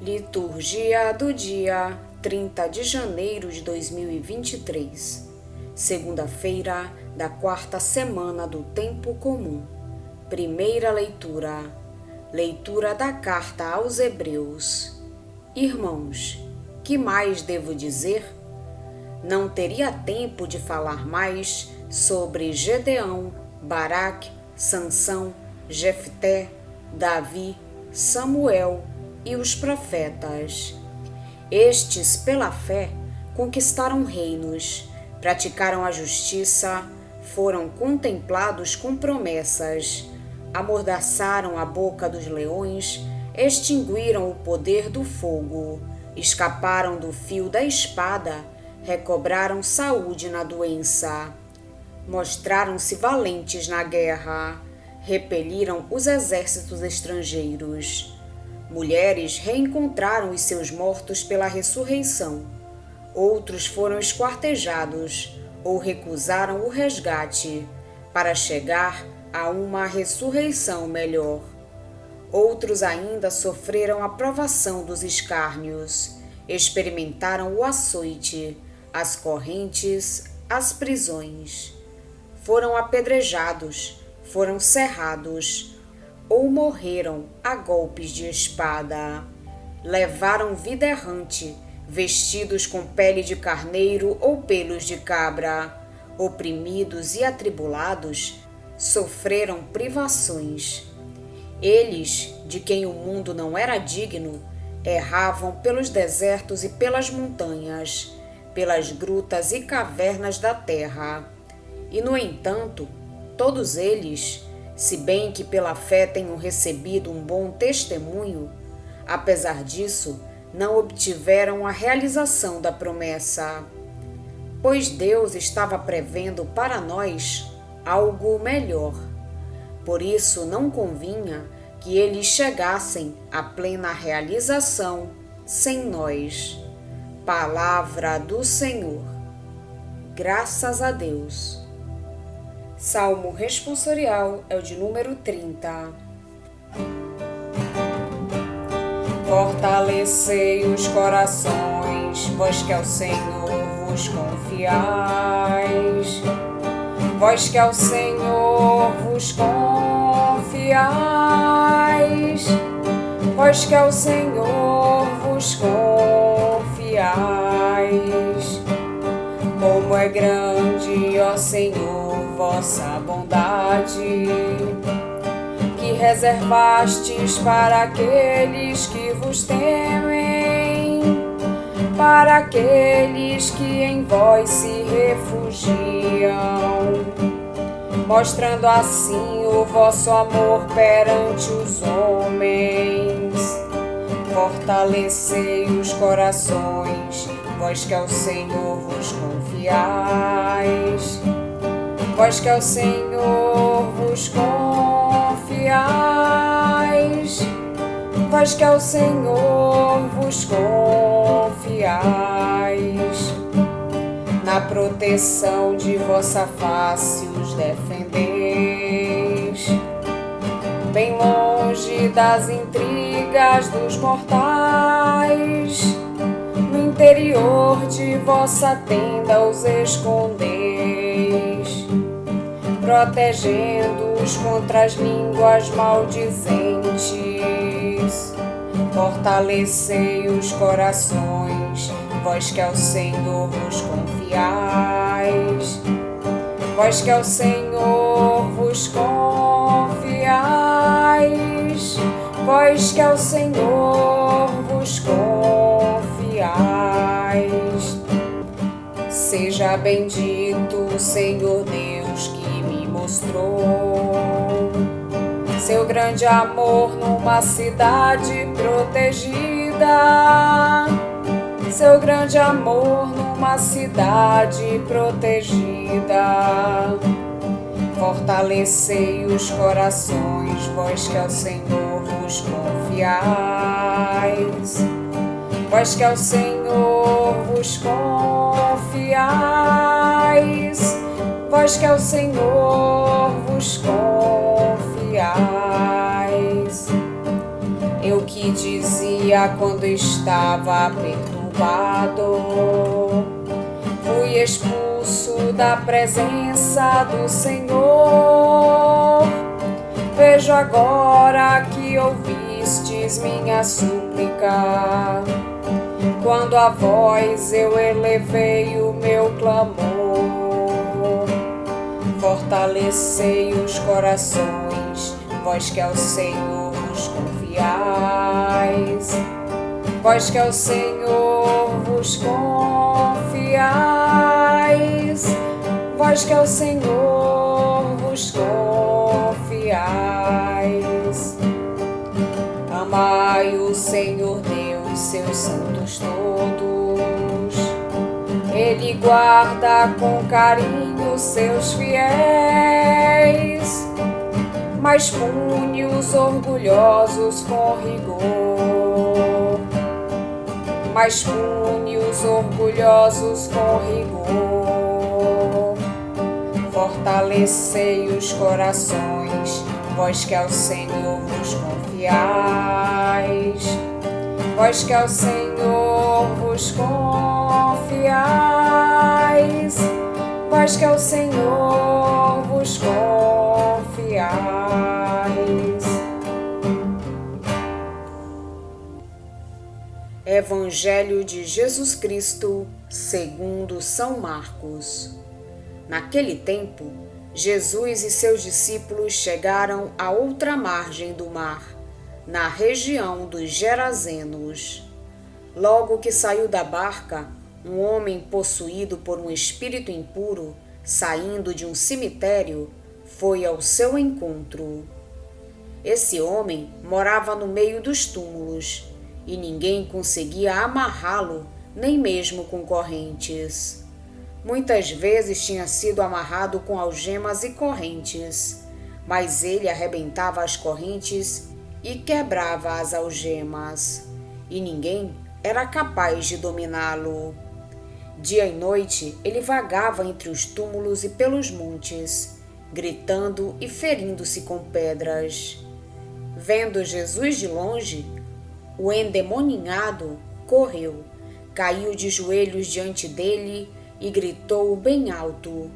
Liturgia do dia 30 de janeiro de 2023, segunda-feira da quarta semana do Tempo Comum. Primeira leitura, leitura da carta aos Hebreus. Irmãos, que mais devo dizer? Não teria tempo de falar mais sobre Gedeão, Baraque, Sansão, Jefté, Davi, Samuel e os profetas. Estes, pela fé, conquistaram reinos, praticaram a justiça, foram contemplados com promessas, amordaçaram a boca dos leões, extinguiram o poder do fogo, escaparam do fio da espada, recobraram saúde na doença, mostraram-se valentes na guerra, repeliram os exércitos estrangeiros. Mulheres reencontraram os seus mortos pela ressurreição. Outros foram esquartejados ou recusaram o resgate para chegar a uma ressurreição melhor. Outros ainda sofreram a provação dos escárnios, experimentaram o açoite, as correntes, as prisões. Foram apedrejados, foram cerrados, ou morreram a golpes de espada. Levaram vida errante, vestidos com pele de carneiro ou pelos de cabra. Oprimidos e atribulados, sofreram privações. Eles, de quem o mundo não era digno, erravam pelos desertos e pelas montanhas, pelas grutas e cavernas da terra. E, no entanto, todos eles, se bem que pela fé tenham recebido um bom testemunho, apesar disso, não obtiveram a realização da promessa, pois Deus estava prevendo para nós algo melhor. Por isso não convinha que eles chegassem à plena realização sem nós. Palavra do Senhor. Graças a Deus. Salmo responsorial é o de número 30. Fortalecei os corações, vós que ao Senhor vos confiais. Vós que ao Senhor vos confiais. Vós que ao Senhor vos confiais. Como é grande, ó Senhor, vossa bondade, que reservastes para aqueles que vos temem, para aqueles que em vós se refugiam, mostrando assim o vosso amor perante os homens. Fortalecei os corações, vós que ao Senhor vos confiais. Vós que ao Senhor vos confiais. Vós que ao Senhor vos confiais. Na proteção de vossa face os defendeis, bem longe das intrigas dos mortais. No interior de vossa tenda os escondeis, protegendo-os contra as línguas maldizentes. Fortalecei os corações, vós que ao Senhor vos confiais. Vós que ao Senhor vos confiais. Vós que ao Senhor vos confiais. Seja bendito o Senhor Deus que me mostrou seu grande amor numa cidade protegida. Seu grande amor numa cidade protegida. Fortalecei os corações, vós que ao Senhor vos confiais. Vós que ao Senhor vos confiais. Vós que ao Senhor vos confiais. Eu o que dizia quando estava perturbado. Fui expulso da presença do Senhor. Vejo agora que ouvistes minha súplica, quando a vós eu elevei o meu clamor. Fortalecei os corações, vós que ao Senhor vos confiais, vós que ao Senhor vos confiais, vós que ao Senhor vos confiais. Amai o Senhor Deus, seus santos todos. Ele guarda com carinho seus fiéis, mas pune os orgulhosos com rigor. Mas pune os orgulhosos com rigor. Fortalecei os corações, vós que ao Senhor vos confiais, vós que ao Senhor vos confiais, vós que ao Senhor vos confiais. Evangelho de Jesus Cristo, segundo São Marcos. Naquele tempo, Jesus e seus discípulos chegaram à outra margem do mar, na região dos Gerazenos. Logo que saiu da barca, um homem possuído por um espírito impuro, saindo de um cemitério, foi ao seu encontro. Esse homem morava no meio dos túmulos, e ninguém conseguia amarrá-lo, nem mesmo com correntes. Muitas vezes tinha sido amarrado com algemas e correntes, mas ele arrebentava as correntes e quebrava as algemas, e ninguém era capaz de dominá-lo. Dia e noite ele vagava entre os túmulos e pelos montes, gritando e ferindo-se com pedras. Vendo Jesus de longe, o endemoninhado correu, caiu de joelhos diante dele e gritou bem alto: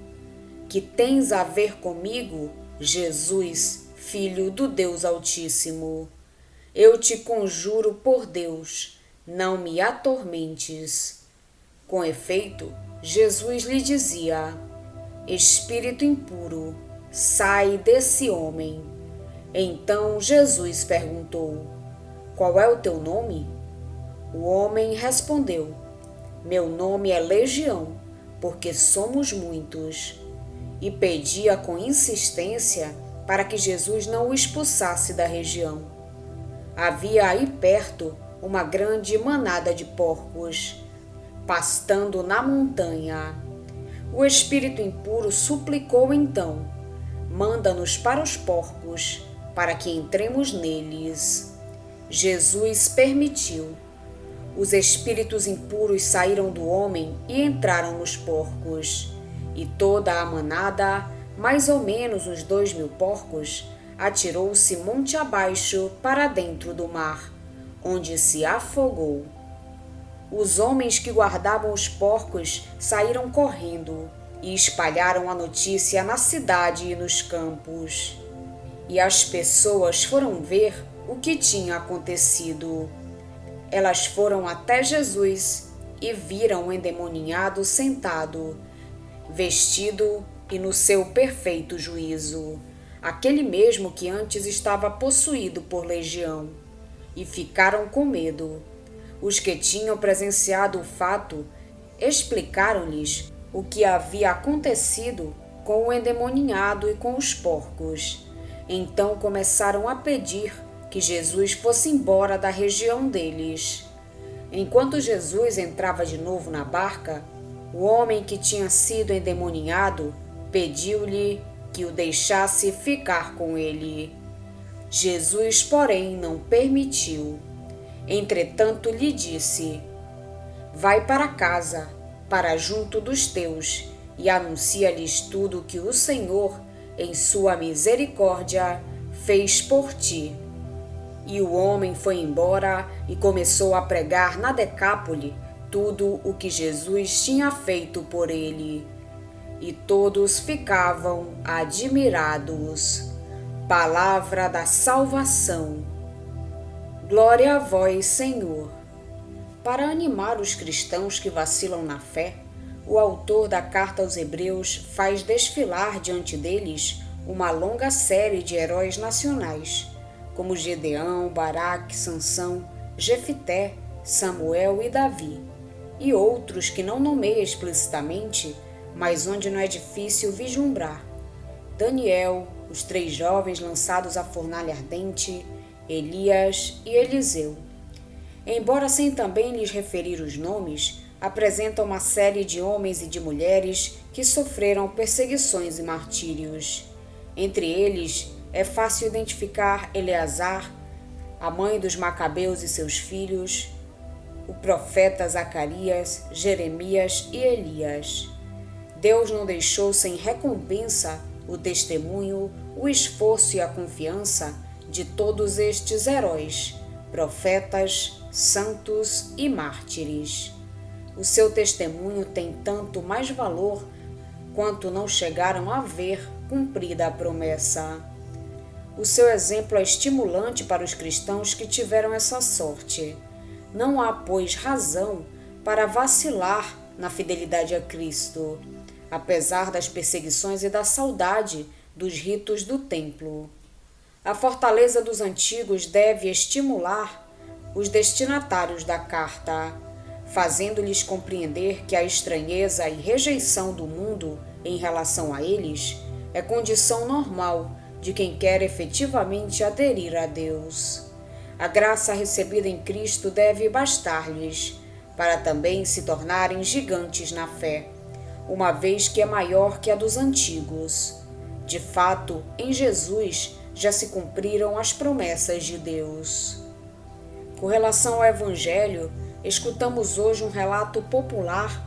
Que tens a ver comigo, Jesus, Filho do Deus Altíssimo? Eu te conjuro por Deus, não me atormentes. Com efeito, Jesus lhe dizia: Espírito impuro, sai desse homem. Então Jesus perguntou: Qual é o teu nome? O homem respondeu: Meu nome é Legião, porque somos muitos. E pedia com insistência para que Jesus não o expulsasse da região. Havia aí perto uma grande manada de porcos, pastando na montanha. O espírito impuro suplicou então: Manda-nos para os porcos, para que entremos neles. Jesus permitiu. Os espíritos impuros saíram do homem e entraram nos porcos. E toda a manada, mais ou menos uns 2.000 porcos, atirou-se monte abaixo para dentro do mar, onde se afogou. Os homens que guardavam os porcos saíram correndo e espalharam a notícia na cidade e nos campos. E as pessoas foram ver o que tinha acontecido. Elas foram até Jesus e viram o endemoninhado sentado, vestido e no seu perfeito juízo, aquele mesmo que antes estava possuído por legião, e ficaram com medo. Os que tinham presenciado o fato explicaram-lhes o que havia acontecido com o endemoninhado e com os porcos. Então começaram a pedir que Jesus fosse embora da região deles. Enquanto Jesus entrava de novo na barca, o homem que tinha sido endemoninhado pediu-lhe que o deixasse ficar com ele. Jesus, porém, não permitiu. Entretanto, lhe disse: Vai para casa, para junto dos teus, e anuncia-lhes tudo o que o Senhor, em sua misericórdia, fez por ti. E o homem foi embora e começou a pregar na Decápole tudo o que Jesus tinha feito por ele. E todos ficavam admirados. Palavra da salvação. Glória a vós, Senhor. Para animar os cristãos que vacilam na fé, o autor da carta aos Hebreus faz desfilar diante deles uma longa série de heróis nacionais, como Gedeão, Baraque, Sansão, Jefité, Samuel e Davi, e outros que não nomeia explicitamente, mas onde não é difícil vislumbrar: Daniel, os 3 jovens lançados à fornalha ardente, Elias e Eliseu. Embora sem também lhes referir os nomes, apresenta uma série de homens e de mulheres que sofreram perseguições e martírios. Entre eles, é fácil identificar Eleazar, a mãe dos Macabeus e seus filhos, o profeta Zacarias, Jeremias e Elias. Deus não deixou sem recompensa o testemunho, o esforço e a confiança de todos estes heróis, profetas, santos e mártires. O seu testemunho tem tanto mais valor quanto não chegaram a ver cumprida a promessa. O seu exemplo é estimulante para os cristãos que tiveram essa sorte. Não há, pois, razão para vacilar na fidelidade a Cristo, apesar das perseguições e da saudade dos ritos do templo. A fortaleza dos antigos deve estimular os destinatários da carta, fazendo-lhes compreender que a estranheza e rejeição do mundo em relação a eles é condição normal de quem quer efetivamente aderir a Deus. A graça recebida em Cristo deve bastar-lhes para também se tornarem gigantes na fé, uma vez que é maior que a dos antigos. De fato, em Jesus já se cumpriram as promessas de Deus. Com relação ao Evangelho, escutamos hoje um relato popular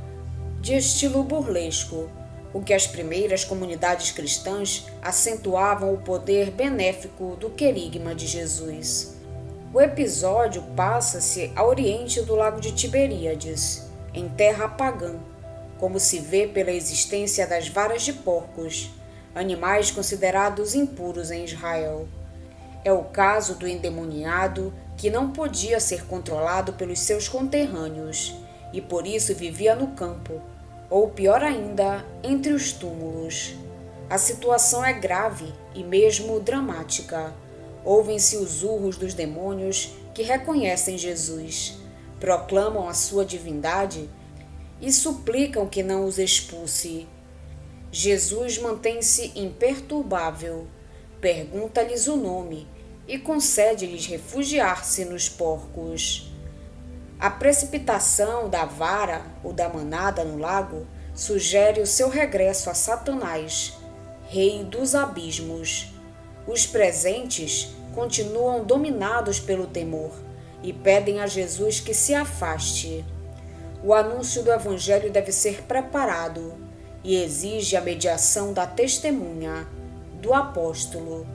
de estilo burlesco, com que as primeiras comunidades cristãs acentuavam o poder benéfico do querigma de Jesus. O episódio passa-se a oriente do lago de Tiberíades, em terra pagã, como se vê pela existência das varas de porcos, animais considerados impuros em Israel. É o caso do endemoniado que não podia ser controlado pelos seus conterrâneos e por isso vivia no campo, ou pior ainda, entre os túmulos. A situação é grave e mesmo dramática. Ouvem-se os urros dos demônios que reconhecem Jesus, proclamam a sua divindade e suplicam que não os expulse. Jesus mantém-se imperturbável, pergunta-lhes o nome e concede-lhes refugiar-se nos porcos. A precipitação da vara ou da manada no lago sugere o seu regresso a Satanás, rei dos abismos. Os presentes continuam dominados pelo temor e pedem a Jesus que se afaste. O anúncio do Evangelho deve ser preparado e exige a mediação da testemunha, do apóstolo.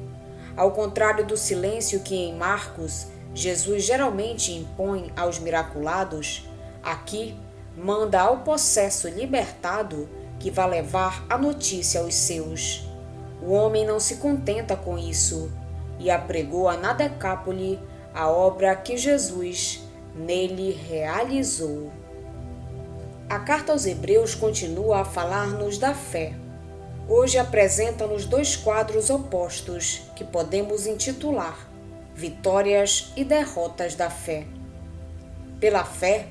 Ao contrário do silêncio que em Marcos Jesus geralmente impõe aos miraculados, aqui manda ao possesso libertado que vá levar a notícia aos seus. O homem não se contenta com isso e apregoa na Decápole a obra que Jesus nele realizou. A carta aos Hebreus continua a falar-nos da fé. Hoje apresenta-nos 2 quadros opostos que podemos intitular Vitórias e Derrotas da Fé. Pela fé,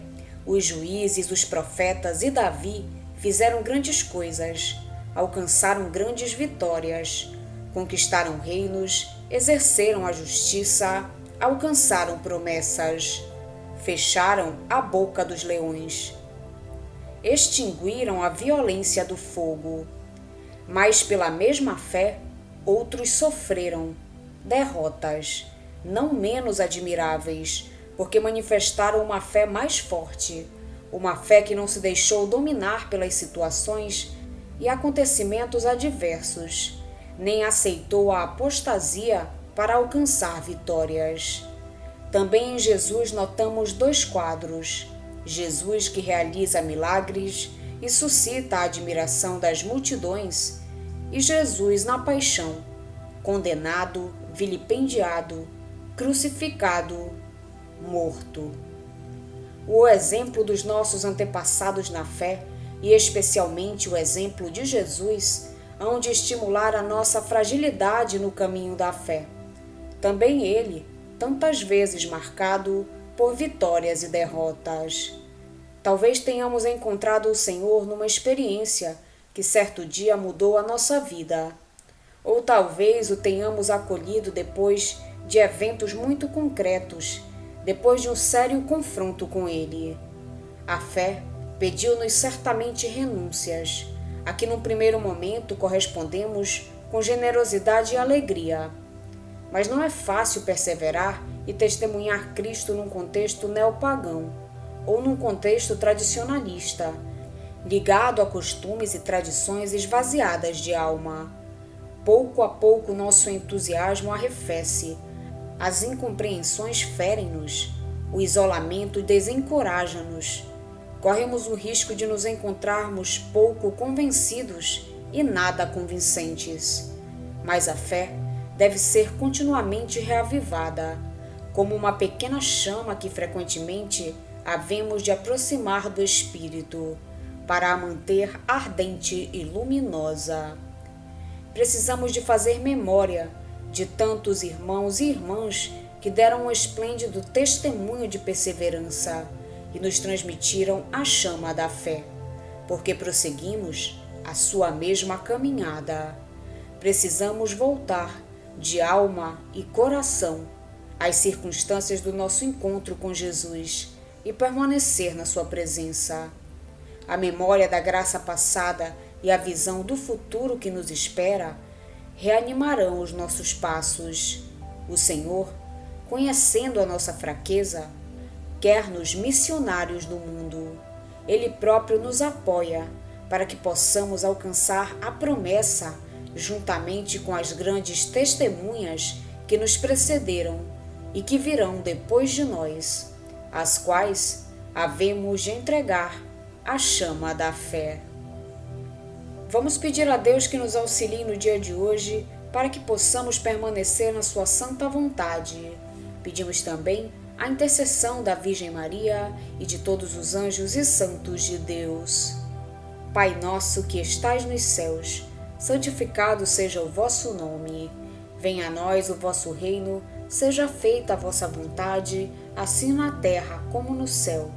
os juízes, os profetas e Davi fizeram grandes coisas, alcançaram grandes vitórias, conquistaram reinos, exerceram a justiça, alcançaram promessas, fecharam a boca dos leões, extinguiram a violência do fogo. Mas pela mesma fé, outros sofreram derrotas, não menos admiráveis, porque manifestaram uma fé mais forte, uma fé que não se deixou dominar pelas situações e acontecimentos adversos, nem aceitou a apostasia para alcançar vitórias. Também em Jesus notamos dois quadros: Jesus que realiza milagres e suscita a admiração das multidões, e Jesus na paixão, condenado, vilipendiado, crucificado, morto. O exemplo dos nossos antepassados na fé, e especialmente o exemplo de Jesus, hão de estimular a nossa fragilidade no caminho da fé. Também ele, tantas vezes marcado por vitórias e derrotas. Talvez tenhamos encontrado o Senhor numa experiência que certo dia mudou a nossa vida. Ou talvez o tenhamos acolhido depois de eventos muito concretos, depois de um sério confronto com ele. A fé pediu-nos certamente renúncias, a que num primeiro momento correspondemos com generosidade e alegria. Mas não é fácil perseverar e testemunhar Cristo num contexto neopagão ou num contexto tradicionalista, ligado a costumes e tradições esvaziadas de alma. Pouco a pouco nosso entusiasmo arrefece, as incompreensões ferem-nos, o isolamento desencoraja-nos. Corremos o risco de nos encontrarmos pouco convencidos e nada convincentes. Mas a fé deve ser continuamente reavivada, como uma pequena chama que frequentemente havemos de aproximar do Espírito, para a manter ardente e luminosa. Precisamos de fazer memória de tantos irmãos e irmãs que deram um esplêndido testemunho de perseverança e nos transmitiram a chama da fé, porque prosseguimos a sua mesma caminhada. Precisamos voltar de alma e coração às circunstâncias do nosso encontro com Jesus e permanecer na sua presença. A memória da graça passada e a visão do futuro que nos espera reanimarão os nossos passos. O Senhor, conhecendo a nossa fraqueza, quer-nos missionários do mundo. Ele próprio nos apoia para que possamos alcançar a promessa juntamente com as grandes testemunhas que nos precederam e que virão depois de nós, as quais havemos de entregar a chama da fé. Vamos pedir a Deus que nos auxilie no dia de hoje para que possamos permanecer na sua santa vontade. Pedimos também a intercessão da Virgem Maria e de todos os anjos e santos de Deus. Pai nosso que estais nos céus, santificado seja o vosso nome. Venha a nós o vosso reino, seja feita a vossa vontade, assim na terra como no céu.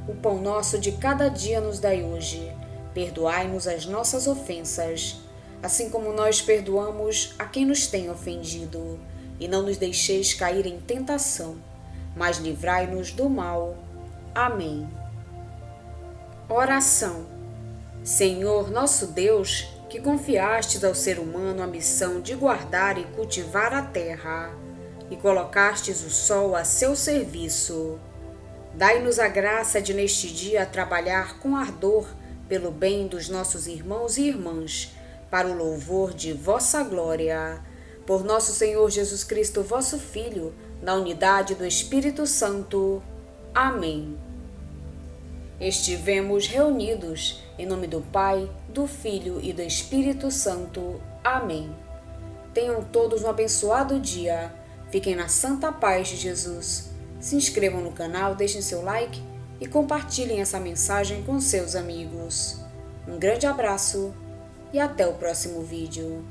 O pão nosso de cada dia nos dai hoje. Perdoai-nos as nossas ofensas, assim como nós perdoamos a quem nos tem ofendido. E não nos deixeis cair em tentação, mas livrai-nos do mal. Amém. Oração. Senhor nosso Deus, que confiastes ao ser humano a missão de guardar e cultivar a terra, e colocastes o sol a seu serviço, dai-nos a graça de neste dia trabalhar com ardor pelo bem dos nossos irmãos e irmãs, para o louvor de vossa glória. Por nosso Senhor Jesus Cristo, vosso Filho, na unidade do Espírito Santo. Amém. Estivemos reunidos em nome do Pai, do Filho e do Espírito Santo. Amém. Tenham todos um abençoado dia. Fiquem na santa paz de Jesus. Se inscrevam no canal, deixem seu like e compartilhem essa mensagem com seus amigos. Um grande abraço e até o próximo vídeo.